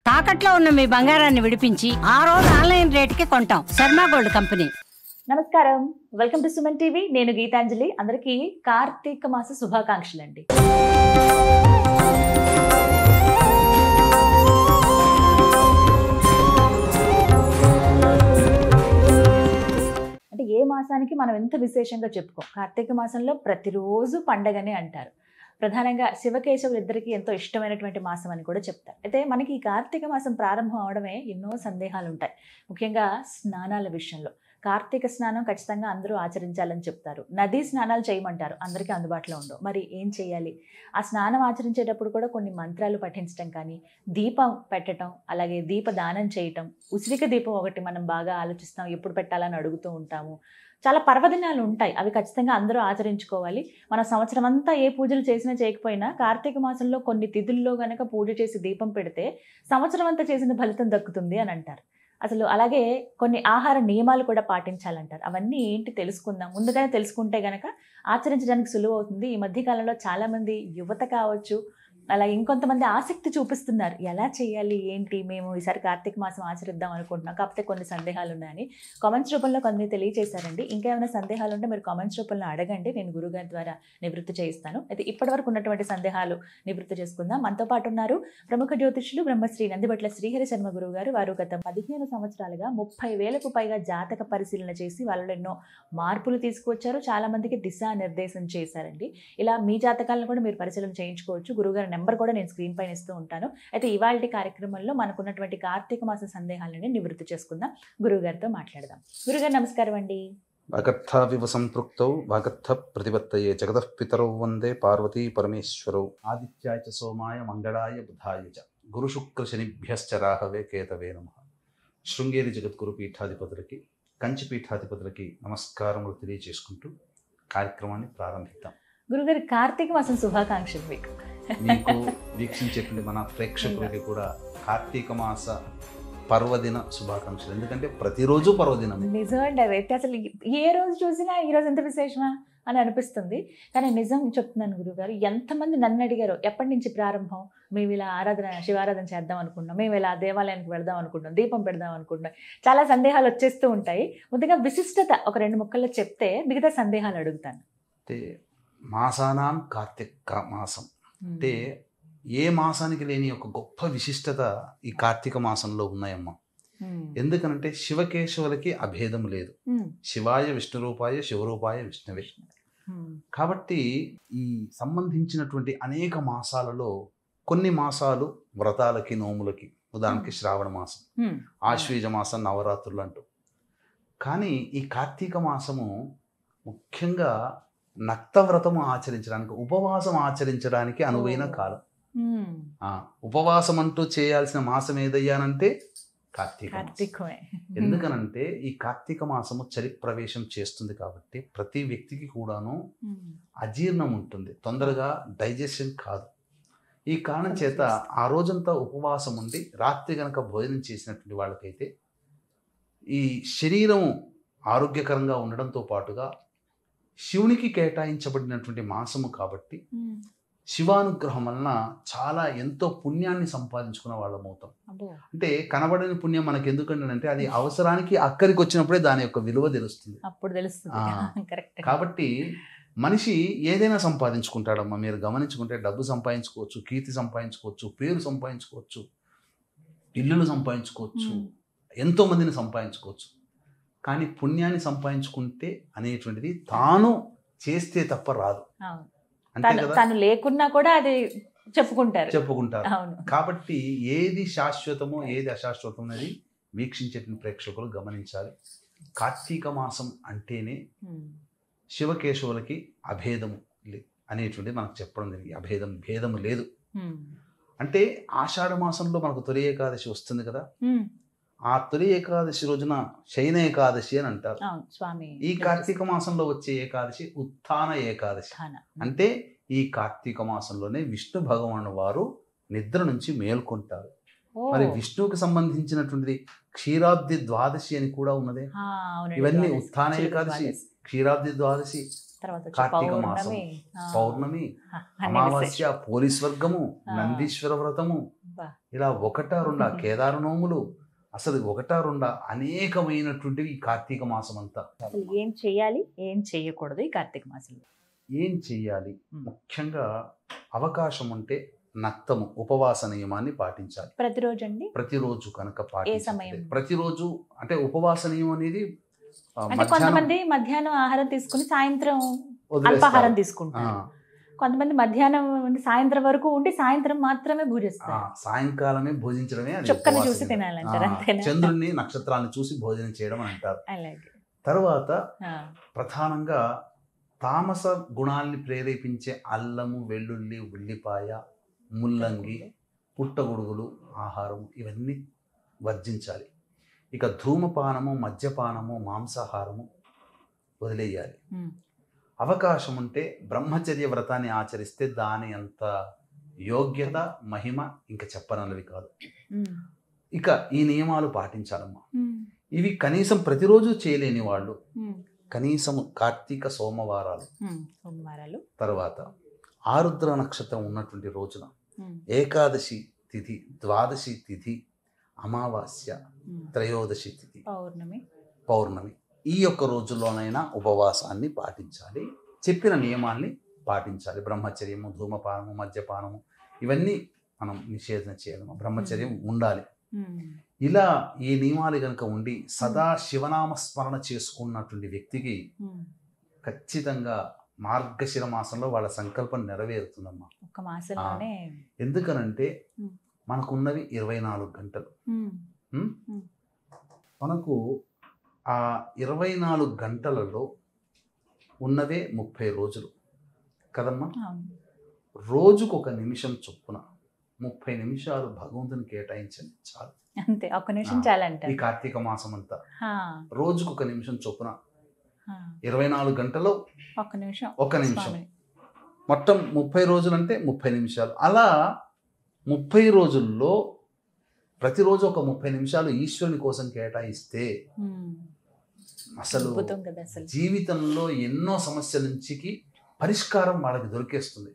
తాకట్లో ఉన్న మీ బంగారాన్ని విడిపించి ఆ రోజు ఆన్లైన్ రేటుకి కొంటాం. Sharma gold company. నమస్కారం, వెల్కమ్ టు సుమన్ టీవీ. నేను గీతాంజలి. అందరికీ కార్తీక మాస శుభాకాంక్షలు అండి. అంటే ఏ మాసానికి మనం ఎంత విశేషంగా చెప్పుకోం. కార్తీక మాసంలో ప్రతిరోజు పండగనే అంటారు. ప్రధానంగా శివకేశవులు ఇద్దరికి ఎంతో ఇష్టమైనటువంటి మాసం అని కూడా చెప్తారు. అయితే మనకి ఈ కార్తీక మాసం ప్రారంభం అవడమే ఎన్నో సందేహాలు ఉంటాయి. ముఖ్యంగా స్నానాల విషయంలో కార్తీక స్నానం ఖచ్చితంగా అందరూ ఆచరించాలని చెప్తారు. నదీ స్నానాలు చేయమంటారు, అందరికీ అందుబాటులో ఉండవు. మరి ఏం చేయాలి? ఆ స్నానం ఆచరించేటప్పుడు కూడా కొన్ని మంత్రాలు పఠించడం కానీ, దీపం పెట్టడం, అలాగే దీపదానం చేయటం, ఉసిరిక దీపం ఒకటి మనం బాగా ఆలోచిస్తాం, ఎప్పుడు పెట్టాలని అడుగుతూ ఉంటాము. చాలా పర్వదినాలు ఉంటాయి, అవి ఖచ్చితంగా అందరూ ఆచరించుకోవాలి. మన సంవత్సరం అంతా ఏ పూజలు చేసినా చేయకపోయినా కార్తీక మాసంలో కొన్ని తిథుల్లో గనక పూజ చేసి దీపం పెడితే సంవత్సరం అంతా చేసిన ఫలితం దక్కుతుంది అని అంటారు. అసలు అలాగే కొన్ని ఆహార నియమాలు కూడా పాటించాలంటారు. అవన్నీ ఏంటి తెలుసుకుందాం. ముందుగానే తెలుసుకుంటే గనక ఆచరించడానికి సులువు అవుతుంది. ఈ మధ్యకాలంలో చాలామంది యువత కావచ్చు, అలా ఇంకొంతమంది ఆసక్తి చూపిస్తున్నారు. ఎలా చేయాలి ఏంటి, మేము ఈసారి కార్తీక మాసం ఆచరిద్దాం అనుకుంటున్నాం, కాకపోతే కొన్ని సందేహాలు ఉన్నాయని కామెంట్స్ రూపంలో కొన్ని తెలియజేశారండి. ఇంకా ఏమైనా సందేహాలు ఉంటే మీరు కామెంట్స్ రూపంలో అడగండి, నేను గురుగారి ద్వారా నివృత్తి చేయిస్తాను. అయితే ఇప్పటివరకు ఉన్నటువంటి సందేహాలు నివృత్తి చేసుకుందాం. మనతో పాటు ఉన్నారు ప్రముఖ జ్యోతిష్యులు బ్రహ్మశ్రీ నందిబట్ల శ్రీహరి శర్మ గురువు గారు. వారు గత 15 సంవత్సరాలుగా 30,000కు పైగా జాతక పరిశీలన చేసి వాళ్ళలో ఎన్నో మార్పులు తీసుకువచ్చారు. చాలా మందికి దిశానిర్దేశం చేశారండి. ఇలా మీ జాతకాలను కూడా మీరు పరిశీలన చేయించుకోవచ్చు. గురుగారి నెంబర్ కూడా నేను స్క్రీన్ పైన ఇస్తూ ఉంటాను. అయితే ఇవాళ కార్యక్రమంలో మనకున్నటువంటి కార్తీక మాస సందేహాలని నివృత్తి చేసుకుందాం. గురువుగారితో మాట్లాడదాం. గురుగారు నమస్కారం అండి. వాగర్థావివ సంపృక్తౌ వాగర్థ ప్రతిపత్తయే జగతః పితరౌ వందే పార్వతీ పరమేశ్వరౌ ఆదిత్యాయ చ సోమాయ మంగళాయ బుధాయ చ గురు శుక్ర శనిభ్యశ్చ రాహవే కేతవే నమః. శృంగేరి జగద్గురు పీఠాధిపతులకి, కంచి పీఠాధిపతులకి నమస్కారములు తెలియజేసుకుంటూ కార్యక్రమాన్ని ప్రారంభిద్దాం. గురుగారు, కార్తీక మాసం శుభాకాంక్షలు మీకు. మీకు వీక్షించేటువంటి మన ప్రేక్షకులకి కూడా కార్తీక మాస పర్వదిన శుభాకాంక్షలు. ఎందుకంటే ప్రతిరోజు పర్వదినం. నిజమండి, అదైతే అసలు ఏ రోజు చూసినా ఈ రోజు ఎంత విశేషమా అని అనిపిస్తుంది. కానీ నిజం చెప్తున్నాను గురుగారు, ఎంతమంది నన్ను అడిగారు ఎప్పటి నుంచి ప్రారంభం, మేము ఇలా శివారాధన చేద్దాం అనుకుంటున్నాం, మేము ఇలా దేవాలయానికి వెళదాం అనుకుంటున్నాం, దీపం పెడదాం అనుకుంటున్నాం. చాలా సందేహాలు వచ్చేస్తూ ఉంటాయి. ముందుగా విశిష్టత ఒక 2 ముక్కల్లో చెప్తే మిగతా సందేహాలు అడుగుతాను. అంటే మాసానాం కార్తీక మాసం అంటే ఏ మాసానికి లేని ఒక గొప్ప విశిష్టత ఈ కార్తీక మాసంలో ఉన్నాయమ్మా. ఎందుకనంటే శివకేశవులకి అభేదం లేదు. శివాయ విష్ణు రూపాయ శివరూపాయ విష్ణువే. కాబట్టి ఈ సంబంధించినటువంటి అనేక మాసాలలో కొన్ని మాసాలు వ్రతాలకి, నోములకి, ఉదాహరణకి శ్రావణ మాసం, ఆశ్వీజ మాసం, నవరాత్రులు అంటూ. కానీ ఈ కార్తీక మాసము ముఖ్యంగా నక్తవ్రతము ఆచరించడానికి, ఉపవాసం ఆచరించడానికి అనువైన కాలం. ఉపవాసం అంటూ చేయాల్సిన మాసం ఏదయ్యానంటే కార్తీకమే. ఎందుకనంటే ఈ కార్తీక మాసము చలి ప్రవేశం చేస్తుంది కాబట్టి ప్రతి వ్యక్తికి కూడాను అజీర్ణం ఉంటుంది, తొందరగా డైజెషన్ కాదు. ఈ కారణం చేత ఆ రోజంతా ఉపవాసం ఉండి రాత్రి గనక భోజనం చేసినటువంటి వాళ్ళకైతే ఈ శరీరం ఆరోగ్యకరంగా ఉండడంతో పాటుగా శివునికి కేటాయించబడినటువంటి మాసము కాబట్టి శివానుగ్రహం వలన చాలా ఎంతో పుణ్యాన్ని సంపాదించుకున్న వాళ్ళం అవుతాం. అంటే కనబడని పుణ్యం మనకి ఎందుకంటే అది అవసరానికి అక్కడికి వచ్చినప్పుడే దాని యొక్క విలువ తెలుస్తుంది. కాబట్టి మనిషి ఏదైనా సంపాదించుకుంటాడమ్మా. మీరు గమనించుకుంటే డబ్బు సంపాదించుకోవచ్చు, కీర్తి సంపాదించుకోవచ్చు, పేరు సంపాదించుకోవచ్చు, ఇల్లులు సంపాదించుకోవచ్చు, ఎంతో మందిని సంపాదించుకోవచ్చు. కానీ పుణ్యాన్ని సంపాదించుకుంటే అనేటువంటిది తాను చేస్తే తప్ప రాదు. తను లేకున్నా కూడా అది చెప్పుకుంటారు. కాబట్టి ఏది శాశ్వతమో ఏది అశాశ్వతం అనేది వీక్షించేటువంటి ప్రేక్షకులు గమనించాలి. కార్తీక మాసం అంటేనే శివకేశవులకి అభేదము అనేటువంటిది మనకు చెప్పడం జరిగింది. భేదము లేదు. అంటే ఆషాఢ మాసంలో మనకు తొలి ఏకాదశి వస్తుంది కదా. ఆ తొలి ఏకాదశి రోజున శయన ఏకాదశి అని అంటారు. ఈ కార్తీక మాసంలో వచ్చే ఏకాదశి ఉత్థాన ఏకాదశి. అంటే ఈ కార్తీక మాసంలోనే విష్ణు భగవాను వారు నిద్ర నుంచి మేల్కొంటారు. మరి విష్ణువుకి సంబంధించినటువంటిది క్షీరాబ్ది ద్వాదశి అని కూడా ఉన్నదే. ఇవన్నీ ఉత్థాన ఏకాదశి, క్షీరాబ్ది ద్వాదశి, కార్తీక మాసం, పౌర్ణమి, అమావాస్య, పోలీస్ వర్గము, నందీశ్వర వ్రతము, ఇలా ఒకటా రెండా కేదార నోములు, అసలు ఒకటా రెండా అనేకమైనటువంటివి ఈ కార్తీక మాసం అంతా. అసలు ఏం చేయాలి, ఏం చేయకూడదు ఈ కార్తీక మాసంలో? ఏం చెయ్యాలి? ముఖ్యంగా అవకాశం ఉంటే నక్తము ఉపవాస నియమాన్ని పాటించాలి. ప్రతిరోజు అండి? ప్రతిరోజు కనుక ఏ సమయం? పాటించాలి. ప్రతిరోజు అంటే ఉపవాస నియమం అనేది అంటే కొంతమంది మధ్యాహ్నం ఆహారం తీసుకుని సాయంత్రం వదిలేస్తారు. అల్పాహారం తీసుకుంటారు. కొంతమంది మధ్యాహ్నం నుండి సాయంత్రం వరకు ఉండి సాయంత్రం మాత్రమే భుజిస్తారు. సాయంకాలమే భోజించడమే అది చుక్కని ఉపవాస చూసి నియమం. తినాలంటారు, అంతేనా? చంద్రుడిని నక్షత్రాలను చూసి భోజనం చేయడం అని అంటారు. అలాగే. తర్వాత ప్రధానంగా తామస గుణాల్ని ప్రేరేపించే అల్లము, వెల్లుల్లి, ఉల్లిపాయ, ముల్లంగి, పుట్టగొడుగులు ఆహారం ఇవన్నీ వర్జించాలి. ఇక ధూమపానము, మద్యపానము, మాంసాహారము వదిలేయాలి. అవకాశం ఉంటే బ్రహ్మచర్య వ్రతాన్ని ఆచరిస్తే దాని అంత యోగ్యత, మహిమ ఇంకా చెప్పనలవి కాదు. ఇక ఈ నియమాలు పాటించాలమ్మా. ఇవి కనీసం ప్రతిరోజు చేయలేని వాళ్ళు కనీసం కార్తీక సోమవారాలు, తర్వాత ఆరుద్ర నక్షత్రం ఉన్నటువంటి రోజున ఏకాదశి తిథి, ద్వాదశి తిథి, అమావాస్య, త్రయోదశి తిథి, పౌర్ణమి ఈ యొక్క రోజుల్లోనైనా ఉపవాసాన్ని పాటించాలి. చెప్పిన నియమాల్ని పాటించాలి. బ్రహ్మచర్యము, ధూమపానము, మద్యపానము ఇవన్నీ మనం నిషేధన చేయాలి. బ్రహ్మచర్యం ఉండాలి. ఇలా ఈ నియమాలు కనుక ఉండి సదా శివనామ స్మరణ చేసుకున్నటువంటి వ్యక్తికి ఖచ్చితంగా మార్గశిర మాసంలో వాళ్ళ సంకల్పం నెరవేరుతుందమ్మా. ఎందుకనంటే మనకున్నవి 24 గంటలు. మనకు ఆ 24 గంటలలో ఉన్నవే 30 రోజులు కదమ్మా. రోజుకు 1 నిమిషం చొప్పున 30 నిమిషాలు భగవంతుని కేటాయించండి చాలు. అంతే, 1 నిమిషం చాలంట. ఈ కార్తీక మాసం అంతా రోజుకు 1 నిమిషం చొప్పున 24 గంటలో 1 నిమిషం, 1 నిమిషం, మొత్తం 30 రోజులు అంటే 30 నిమిషాలు. అలా 30 రోజుల్లో ప్రతిరోజు ఒక 30 నిమిషాలు ఈశ్వరుని కోసం కేటాయిస్తే అసలు జీవితంలో ఎన్నో సమస్యల నుంచికి పరిష్కారం వాళ్ళకి దొరికేస్తుంది.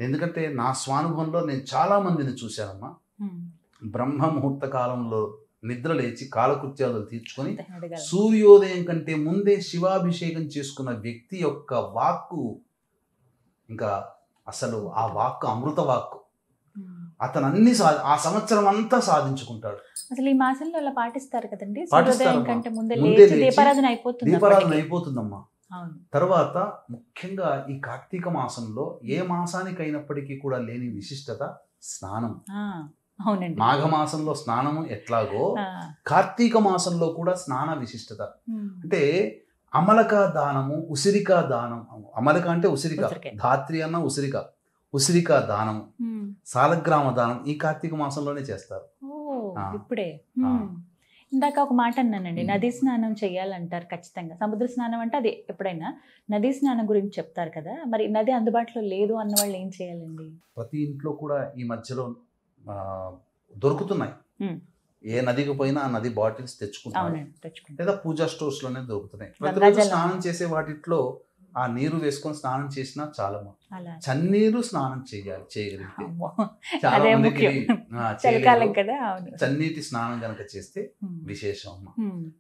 ఎందుకంటే నా స్వానుభవంలో నేను చాలా మందిని చూశానమ్మా. బ్రహ్మ ముహూర్త కాలంలో నిద్ర లేచి కాలకృత్యాలు తీర్చుకొని సూర్యోదయం కంటే ముందే శివాభిషేకం చేసుకున్న వ్యక్తి యొక్క వాక్కు ఇంకా అసలు ఆ వాక్కు అమృత వాక్కు. అతను అన్ని ఆ సంవత్సరం అంతా సాధించుకుంటాడు. అసలు ఈ మాసంలో అలా పాటిస్తారు కదండి. దీపారాధన అయిపోతుందమ్మా. తర్వాత ముఖ్యంగా ఈ కార్తీక మాసంలో ఏ మాసానికి అయినప్పటికీ కూడా లేని విశిష్టత స్నానం. మాఘ మాసంలో స్నానము ఎట్లాగో కార్తీక మాసంలో కూడా స్నాన విశిష్టత. అంటే అమలక దానము, ఉసిరిక దానం. అమలక అంటే ఉసిరిక, ధాత్రి అన్న ఉసిరిక, ఉసిరిక దానము, సాలగ్రామ దానం ఈ కార్తీక మాసంలోనే చేస్తారు. ఇప్పుడే ఇందాక ఒక మాట అన్నానండి, నదీ స్నానం చేయాలంటారు ఖచ్చితంగా. సముద్ర స్నానం అంటే అది ఎప్పుడైనా, నదీ స్నానం గురించి చెప్తారు కదా. మరి నది అందుబాటులో లేదు అన్న వాళ్ళు ఏం చేయాలండి? ప్రతి ఇంట్లో కూడా ఈ మధ్యలో దొరుకుతున్నాయి. ఏ నదికి పోయినా ఆ నది బాటిల్స్ తెచ్చుకుంటారు, లేదా పూజా స్టోర్స్ లోనే దొరుకుతున్నాయి. ప్రతిరోజు స్నానం చేసే వాటిలో ఆ నీరు వేసుకొని స్నానం చేసినా చాలా చన్నీరు స్నానం చేయగలిగితే చాలా మందికి చన్నీటి స్నానం కనుక చేస్తే విశేషం అమ్మ.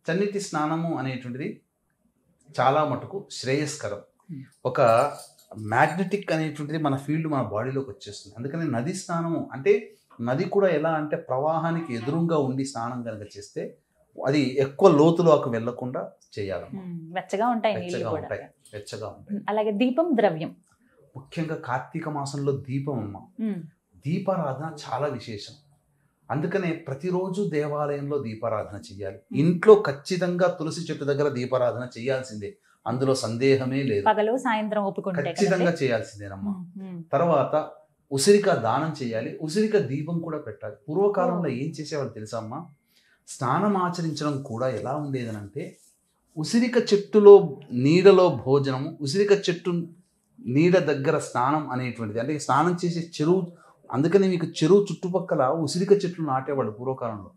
చన్నీటి స్నానము అనేటువంటిది చాలా మటుకు శ్రేయస్కరం. ఒక మ్యాగ్నెటిక్ అనేటువంటిది మన ఫీల్డ్ మన బాడీలోకి వచ్చేస్తుంది. అందుకని నది స్నానము అంటే నది కూడా ఎలా అంటే ప్రవాహానికి ఎదురుగా ఉండి స్నానం కనుక చేస్తే అది ఎక్కువ లోతులోకి వెళ్లకుండా చేయాలమ్మా. వెచ్చగా ఉంటాయి. అలాగే దీపం, ద్రవ్యం. ముఖ్యంగా కార్తీక మాసంలో దీపం అమ్మ, దీపారాధన చాలా విశేషం. అందుకనే ప్రతిరోజు దేవాలయంలో దీపారాధన చేయాలి. ఇంట్లో ఖచ్చితంగా తులసి చెట్టు దగ్గర దీపారాధన చేయాల్సిందే, అందులో సందేహమే లేదు. పగలు సాయంత్రం ఖచ్చితంగా చేయాల్సిందేనమ్మా. తర్వాత ఉసిరిక దానం చేయాలి, ఉసిరిక దీపం కూడా పెట్టాలి. పూర్వకాలంలో ఏం చేసేవాళ్ళు తెలుసా అమ్మా? స్నానం ఆచరించడం కూడా ఎలా ఉండేదనంటే ఉసిరిక చెట్టులో నీడలో భోజనము, ఉసిరిక చెట్టు నీడ దగ్గర స్నానం అనేటువంటిది. అంటే స్నానం చేసే చెరువు, అందుకని మీకు చెరువు చుట్టుపక్కల ఉసిరిక చెట్లు నాటేవాళ్ళు పూర్వకాలంలో.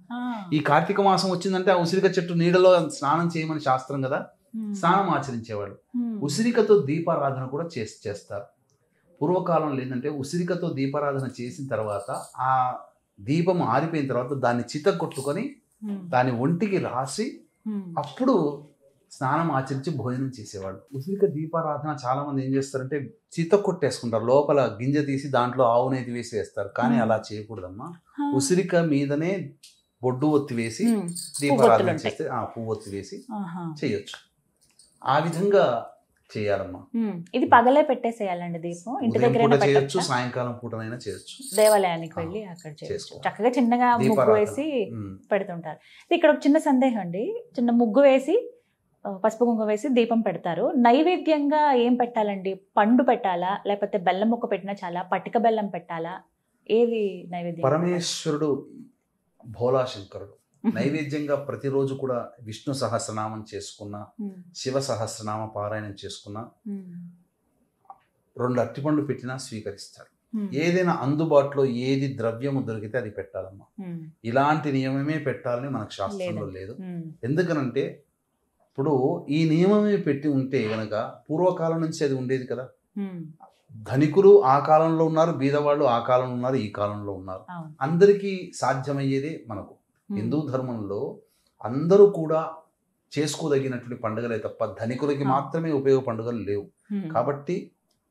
ఈ కార్తీక మాసం వచ్చిందంటే ఆ ఉసిరిక చెట్టు నీడలో స్నానం చేయమని శాస్త్రం కదా, స్నానం ఆచరించేవాళ్ళు. ఉసిరికతో దీపారాధన కూడా చేస్తారు. పూర్వకాలంలో ఏంటంటే ఉసిరికతో దీపారాధన చేసిన తర్వాత ఆ దీపం ఆరిపోయిన తర్వాత దాన్ని చితగొట్టుకొని దాని ఒంటికి రాసి అప్పుడు స్నానం ఆచరించి భోజనం చేసేవాళ్ళు. ఉసిరిక దీపారాధన చాలా మంది ఏం చేస్తారంటే చిత కొట్టేసుకుంటారు, లోపల గింజ తీసి దాంట్లో ఆవు నేతి వేసి వేస్తారు. కానీ అలా చేయకూడదమ్మా. ఉసిరిక మీదనే బొడ్డు ఒత్తి వేసి దీపారాధన చేస్తే పువ్వు ఒత్తి వేసి చేయొచ్చు. ఆ విధంగా చేయాలమ్మా. ఇది పగలే పెట్టేసేయాలండి దీపం, ఇంటి దగ్గర చేయొచ్చు, సాయంకాలం పూటనైనా చేయొచ్చు, దేవాలయానికి వెళ్ళి అక్కడ చేయొచ్చు. చక్కగా చిన్నగా ముగ్గు వేసి పెడుతుంటారు. ఇక్కడ ఒక చిన్న సందేహం అండి, చిన్న ముగ్గు వేసి పసుపు కుంకుమ వేసి దీపం పెడతారు. నైవేద్యంగా ఏం పెట్టాలండి? పండు పెట్టాలా, లేకపోతే బెల్లం ముక్క పెట్టినా చాలా, పటిక బెల్లం పెట్టాలా? ఏది నైవేద్యం? పరమేశ్వరుడు భోలాశంకరుడు నైవేద్యంగా ప్రతిరోజు కూడా విష్ణు సహస్రనామం చేసుకున్నా, శివ సహస్రనామ పారాయణం చేసుకున్నా, 2 అరటిపండు పెట్టినా స్వీకరిస్తాడు. ఏదైనా అందుబాటులో ఏది ద్రవ్యము దొరికితే అది పెట్టాలమ్మా. ఇలాంటి నియమమే పెట్టాలని మనకు శాస్త్రంలో లేదు. ఎందుకనంటే ఇప్పుడు ఈ నియమమే పెట్టి ఉంటే గనక పూర్వకాలం నుంచి అది ఉండేది కదా. ధనికులు ఆ కాలంలో ఉన్నారు, బీదవాళ్ళు ఆ కాలంలో ఉన్నారు, ఈ కాలంలో ఉన్నారు. అందరికీ సాధ్యమయ్యేదే మనకు. హిందూ ధర్మంలో అందరూ కూడా చేసుకోదగినటువంటి పండుగలే తప్ప ధనికులకి మాత్రమే ఉపయోగ పండుగలు లేవు. కాబట్టి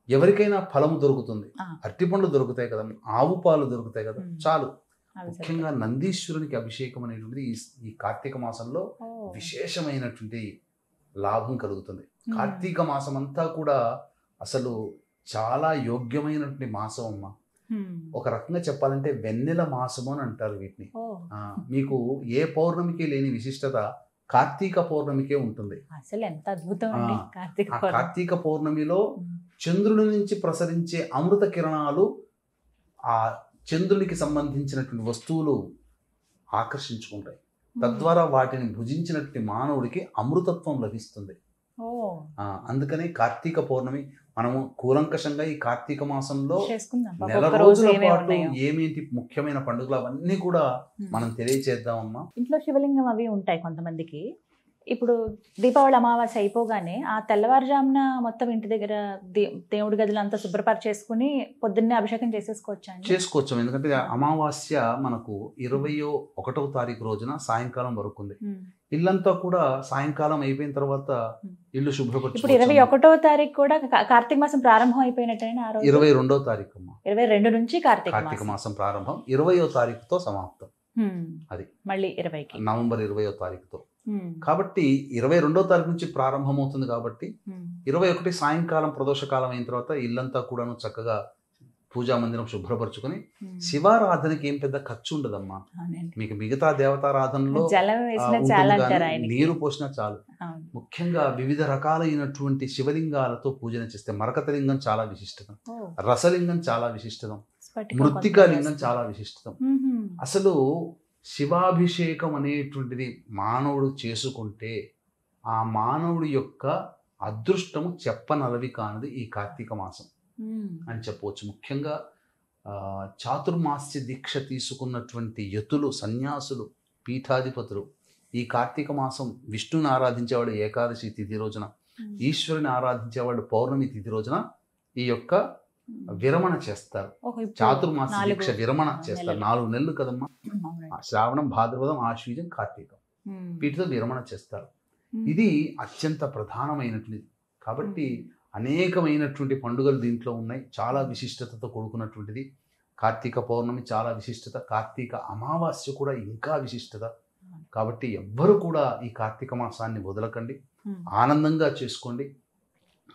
ఎవరికైనా ఫలము దొరుకుతుంది, అరటిపండ్లు దొరుకుతాయి కదా, ఆవు పాలు దొరుకుతాయి కదా, చాలు. ముఖ్యంగా నందీశ్వరునికి అభిషేకం అనేటువంటిది ఈ కార్తీక మాసంలో విశేషమైనటువంటి లాభం కలుగుతుంది. కార్తీక మాసం అంతా కూడా అసలు చాలా యోగ్యమైనటువంటి మాసం అమ్మ. ఒక రకంగా చెప్పాలంటే వెన్నెల మాసము అని అంటారు వీటిని. మీకు ఏ పౌర్ణమికి లేని విశిష్టత కార్తీక పౌర్ణమికే ఉంటుంది. అసలు ఎంత అద్భుతం అండి కార్తీక పౌర్ణమిలో చంద్రుడి నుంచి ప్రసరించే అమృత కిరణాలు ఆ చంద్రునికి సంబంధించినటువంటి వస్తువులు ఆకర్షించుకుంటాయి. తద్వారా వాటిని భుజించినటువంటి మానవుడికి అమృతత్వం లభిస్తుంది. అందుకనే కార్తీక పౌర్ణమి మనము కూలంకషంగా ఈ కార్తీక మాసంలో నెల రోజుల పాటు ఏమేంటి ముఖ్యమైన పండుగలు అవన్నీ కూడా మనం తెలియచేద్దామమ్మా. ఇంట్లో శివలింగం అవి ఉంటాయి కొంతమందికి. ఇప్పుడు దీపావళి అమావాస్య అయిపోగానే ఆ తెల్లవారుజామున మొత్తం ఇంటి దగ్గర దేవుడి గదులు అంతా శుభ్రపరిచేసుకుని పొద్దున్నే అభిషేకం చేసుకోవచ్చు. ఎందుకంటే అమావాస్య మనకు 21వ తారీఖు రోజున సాయంకాలం వరకు ఉంది. ఇల్లంతా కూడా సాయంకాలం అయిపోయిన తర్వాత ఇల్లు శుభ్రపరచు. ఇప్పుడు 21వ తారీఖు కూడా కార్తీక మాసం ప్రారంభం అయిపోయినట్టేనా? 22వ తారీఖు అమ్మా. 22 నుంచి కార్తీక మాసం ప్రారంభం, 20వ తారీఖుతో సమాప్తం. అది మళ్ళీ 20కి నవంబర్ 20వ తారీఖుతో. కాబట్టి 22వ తారీఖు నుంచి ప్రారంభమవుతుంది. కాబట్టి 21 సాయంకాలం ప్రదోషకాలం అయిన తర్వాత ఇల్లంతా కూడాను చక్కగా పూజా మందిరం శుభ్రపరచుకొని శివారాధనకి ఏం పెద్ద ఖర్చు ఉండదమ్మా. మీకు మిగతా దేవతారాధనలో నీరు పోసినా చాలు. ముఖ్యంగా వివిధ రకాలైనటువంటి శివలింగాలతో పూజన చేస్తే మరకతలింగం చాలా విశిష్టం, రసలింగం చాలా విశిష్టం, మృత్తికా లింగం చాలా విశిష్టం. అసలు శివాభిషేకం అనేటువంటిది మానవుడు చేసుకుంటే ఆ మానవుడి యొక్క అదృష్టము చెప్పనలవి కానిది ఈ కార్తీక మాసం అని చెప్పవచ్చు. ముఖ్యంగా చాతుర్మాస్య దీక్ష తీసుకున్నటువంటి యతులు, సన్యాసులు, పీఠాధిపతులు ఈ కార్తీక మాసం విష్ణుని ఆరాధించేవాడు ఏకాదశి తిథి రోజున, ఈశ్వరుని ఆరాధించేవాడు పౌర్ణమి తిథి రోజున ఈ యొక్క విరమణ చేస్తారు. చాతుర్మాస దీక్ష విరమణ చేస్తారు. 4 నెలలు కదమ్మా, శ్రావణం, భాద్రపదం, ఆశ్వీజం, కార్తీకం, వీటితో విరమణ చేస్తారు. ఇది అత్యంత ప్రధానమైనటువంటిది. కాబట్టి అనేకమైనటువంటి పండుగలు దీంట్లో ఉన్నాయి. చాలా విశిష్టతతో కూడుకున్నటువంటిది. కార్తీక పౌర్ణమి చాలా విశిష్టత, కార్తీక అమావాస్య కూడా ఇంకా విశిష్టత. కాబట్టి ఎవ్వరు కూడా ఈ కార్తీక మాసాన్ని వదలకండి, ఆనందంగా చేసుకోండి.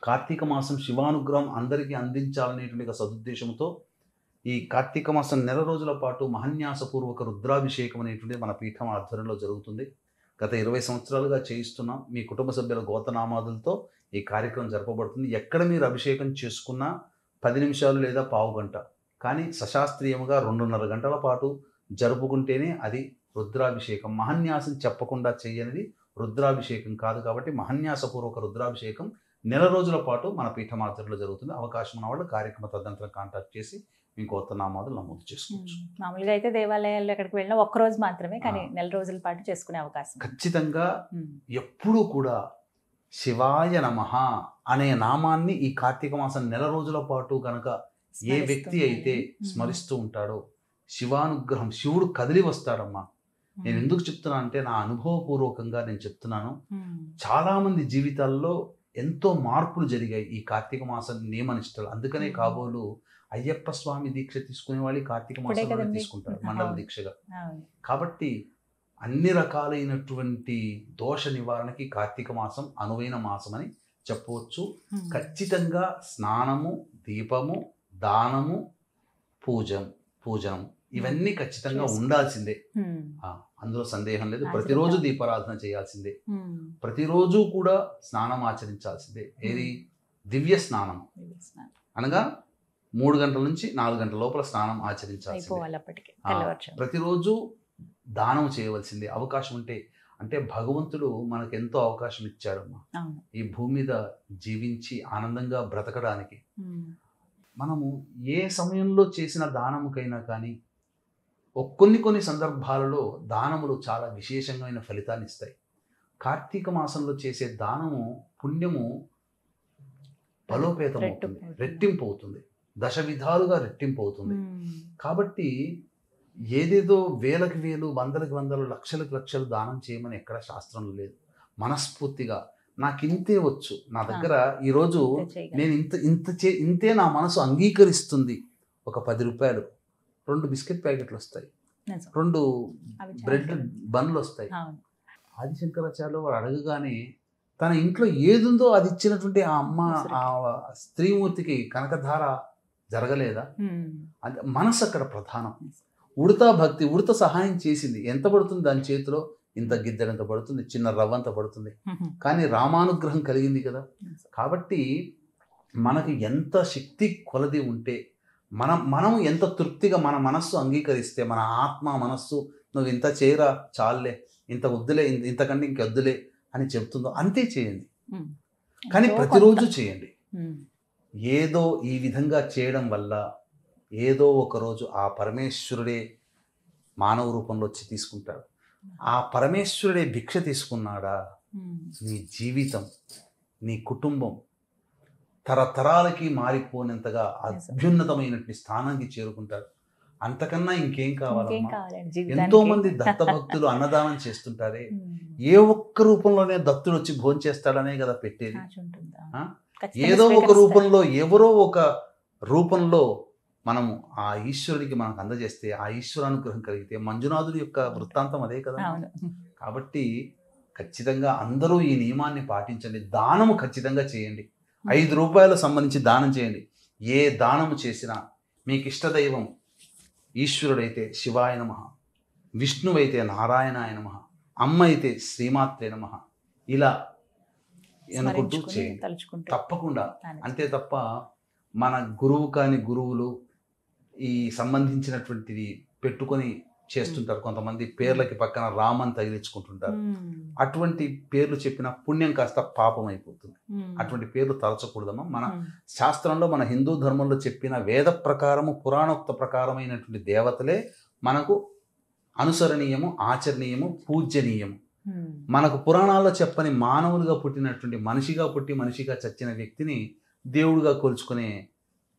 కార్తీక మాసం శివానుగ్రహం అందరికీ అందించాలనేటువంటి సదుద్దేశంతో ఈ కార్తీక మాసం నెల రోజుల పాటు మహన్యాసపూర్వక రుద్రాభిషేకం అనేటువంటిది మన పీఠం ఆధ్వర్యంలో జరుగుతుంది. గత 20 సంవత్సరాలుగా చేయిస్తున్నాం. మీ కుటుంబ సభ్యుల గోతనామాదులతో ఈ కార్యక్రమం జరపబడుతుంది. ఎక్కడ మీరు అభిషేకం చేసుకున్నా 10 నిమిషాలు లేదా పావు గంట, కానీ సశాస్త్రీయముగా 2.5 గంటల పాటు జరుపుకుంటేనే అది రుద్రాభిషేకం. మహన్యాసం చెప్పకుండా చేయనిది రుద్రాభిషేకం కాదు. కాబట్టి మహన్యాసపూర్వక రుద్రాభిషేకం నెల రోజుల పాటు మన పీఠమాధ్వర్యంలో జరుగుతుంది. అవకాశం ఉన్న వాళ్ళు కార్యక్రమ తదనంతరం కాంటాక్ట్ చేసి మీ గోత్రనామాలు నమోదు చేసుకోవచ్చు. మామూలుగా అయితే దేవాలయాల్లో ఎక్కడికి వెళ్ళినా ఒక్కరోజు మాత్రమే, కానీ నెల రోజుల పాటు చేసుకునే అవకాశం ఖచ్చితంగా. ఎప్పుడూ కూడా శివాయ నమః అనే నామాన్ని ఈ కార్తీక మాసం నెల రోజుల పాటు కనుక ఏ వ్యక్తి అయితే స్మరిస్తూ ఉంటాడో శివానుగ్రహం, శివుడు కదిలి వస్తాడమ్మా. నేను ఎందుకు చెప్తున్నా అంటే నా అనుభవపూర్వకంగా నేను చెప్తున్నాను. చాలామంది జీవితాల్లో ఎంతో మార్పులు జరిగాయి ఈ కార్తీక మాసం నియమనిష్టలు. అందుకనే కాబోలు అయ్యప్ప స్వామి దీక్ష తీసుకునే వాళ్ళు కార్తీక మాసంలో తీసుకుంటారు మండల దీక్షగా. కాబట్టి అన్ని రకాలైనటువంటి దోష నివారణకి కార్తీక మాసం అనువైన మాసం అని చెప్పవచ్చు. ఖచ్చితంగా స్నానము, దీపము, దానము, పూజనం ఇవన్నీ ఖచ్చితంగా ఉండాల్సిందే, అందులో సందేహం లేదు. ప్రతిరోజు దీపారాధన చేయాల్సిందే, ప్రతిరోజు కూడా స్నానం ఆచరించాల్సిందే. ఏది? దివ్య స్నానం అనగా 3 గంటల నుంచి 4 గంటల లోపల స్నానం ఆచరించాల్సిందే. ప్రతిరోజు దానం చేయవలసిందే అవకాశం ఉంటే. అంటే భగవంతుడు మనకు ఎంతో అవకాశం ఇచ్చాడమ్మా ఈ భూమి మీద జీవించి ఆనందంగా బ్రతకడానికి. మనము ఏ సమయంలో చేసిన దానముకైనా కానీ కొన్ని సందర్భాలలో దానములు చాలా విశేషమైన ఫలితాన్ని ఇస్తాయి. కార్తీక మాసంలో చేసే దానము పుణ్యము బలోపేతం అవుతుంది, రెట్టింపు అవుతుంది, 10 విధాలుగా రెట్టింపు అవుతుంది. కాబట్టి ఏదేదో వేలకు వేలు, వందలకు వందలు, లక్షలకు లక్షలు దానం చేయమని ఎక్కడ శాస్త్రంలో లేదు. మనస్ఫూర్తిగా నాకు ఇంతే వచ్చు, నా దగ్గర ఈరోజు నేను ఇంతే నా మనసు అంగీకరిస్తుంది. ఒక 10 రూపాయలు, 2 బిస్కెట్ ప్యాకెట్లు వస్తాయి, 2 బ్రెడ్ బన్లు వస్తాయి. ఆదిశంకరాచార్యులు వారు అడగగానే తన ఇంట్లో ఏదుందో అది ఇచ్చినటువంటి ఆ అమ్మ, ఆ స్త్రీమూర్తికి కనకధార జరగలేదా? అది మనసు అక్కడ ప్రధానం. ఉడతా భక్తి, ఉడత సహాయం చేసింది. ఎంత పడుతుంది దాని చేతిలో? ఇంత గిద్దెడంత పడుతుంది, చిన్న రవ్వంత పడుతుంది. కానీ రామానుగ్రహం కలిగింది కదా. కాబట్టి మనకు ఎంత శక్తి కొలది ఉంటే, మనం ఎంత తృప్తిగా మన మనస్సు అంగీకరిస్తే, మన ఆత్మ మనస్సు నువ్వు ఇంత చేయరా, చాలులే, ఇంత వద్దులే, ఇంతకంటే ఇంకొద్దులే అని చెప్తుందో అంతే చేయండి. కానీ ప్రతిరోజు చేయండి. ఏదో ఈ విధంగా చేయడం వల్ల ఏదో ఒకరోజు ఆ పరమేశ్వరుడే మానవ రూపంలో వచ్చి తీసుకుంటాడు. ఆ పరమేశ్వరుడే భిక్ష తీసుకున్నాడా, నీ జీవితం, నీ కుటుంబం తరతరాలకి మారిపోయినంతగా అత్యున్నతమైనటువంటి స్థానానికి చేరుకుంటాడు. అంతకన్నా ఇంకేం కావాలమ్మా? ఎంతో మంది దత్త భక్తులు అన్నదానం చేస్తుంటారే, ఏ ఒక్క రూపంలోనే దత్తుడు వచ్చి భోజనం చేస్తాడనే కదా పెట్టేది. ఏదో ఒక రూపంలో, ఎవరో ఒక రూపంలో మనము ఆ ఈశ్వరుడికి మనకు అందజేస్తే, ఆ ఈశ్వరానుగ్రహం కలిగితే, మంజునాథుడి యొక్క వృత్తాంతం అదే కదా. కాబట్టి ఖచ్చితంగా అందరూ ఈ నియమాన్ని పాటించండి. దానము ఖచ్చితంగా చేయండి. 5 రూపాయలు సంబంధించి దానం చేయండి. ఏ దానము చేసినా మీకు ఇష్టదైవం ఈశ్వరుడైతే శివాయ నమః, విష్ణువైతే నారాయణాయ నమః, అమ్మ అయితే శ్రీమాత్రే నమః, ఇలా అనుకుంటూ చేయండి తప్పకుండా. అంతే తప్ప మన గురువు కాని గురువులు ఈ సంబంధించినటువంటిది పెట్టుకొని చేస్తుంటారు. కొంతమంది పేర్లకి పక్కన రామని తగిలించుకుంటుంటారు. అటువంటి పేర్లు చెప్పిన పుణ్యం కాస్త పాపం అయిపోతుంది. అటువంటి పేర్లు తలచకూడదమ్మా. మన శాస్త్రంలో, మన హిందూ ధర్మంలో చెప్పిన వేద ప్రకారము, పురాణోక్త ప్రకారమైనటువంటి దేవతలే మనకు అనుసరణీయము, ఆచరణీయము, పూజ్యనీయము. మనకు పురాణాల్లో చెప్పని మానవులుగా పుట్టినటువంటి, మనిషిగా పుట్టి మనిషిగా చచ్చిన వ్యక్తిని దేవుడిగా కొలుచుకునే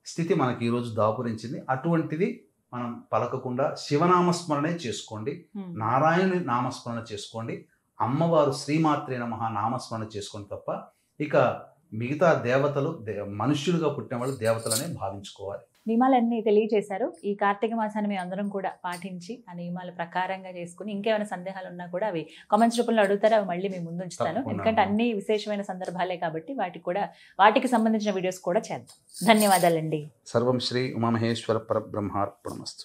స్థితి మనకి ఈరోజు దాపురించింది. అటువంటిది మనం పలకకుండా శివనామస్మరణే చేసుకోండి, నారాయణుని నామస్మరణ చేసుకోండి, అమ్మవారు శ్రీమాత్రే నమః నామస్మరణ చేసుకోండి తప్ప ఇక మిగతా దేవతలు మనుష్యులుగా పుట్టిన వాళ్ళు దేవతలనే భావించుకోవాలి. నియమాలన్నీ తెలియజేశారు. ఈ కార్తీక మాసాన్ని మేము అందరం కూడా పాటించి ఆ నియమాల ప్రకారంగా చేసుకుని, ఇంకేమైనా సందేహాలు ఉన్నా కూడా అవి కామెంట్స్ రూపంలో అడుగుతారు, అవి మళ్ళీ మేము ముందు ఉంచుతాను. ఎందుకంటే అన్ని విశేషమైన సందర్భాలే కాబట్టి వాటికి సంబంధించిన వీడియోస్ కూడా చేద్దాం. ధన్యవాదాలండి. సర్వం శ్రీ ఉమామహేశ్వర పరబ్రహ్మార్పణమస్తు.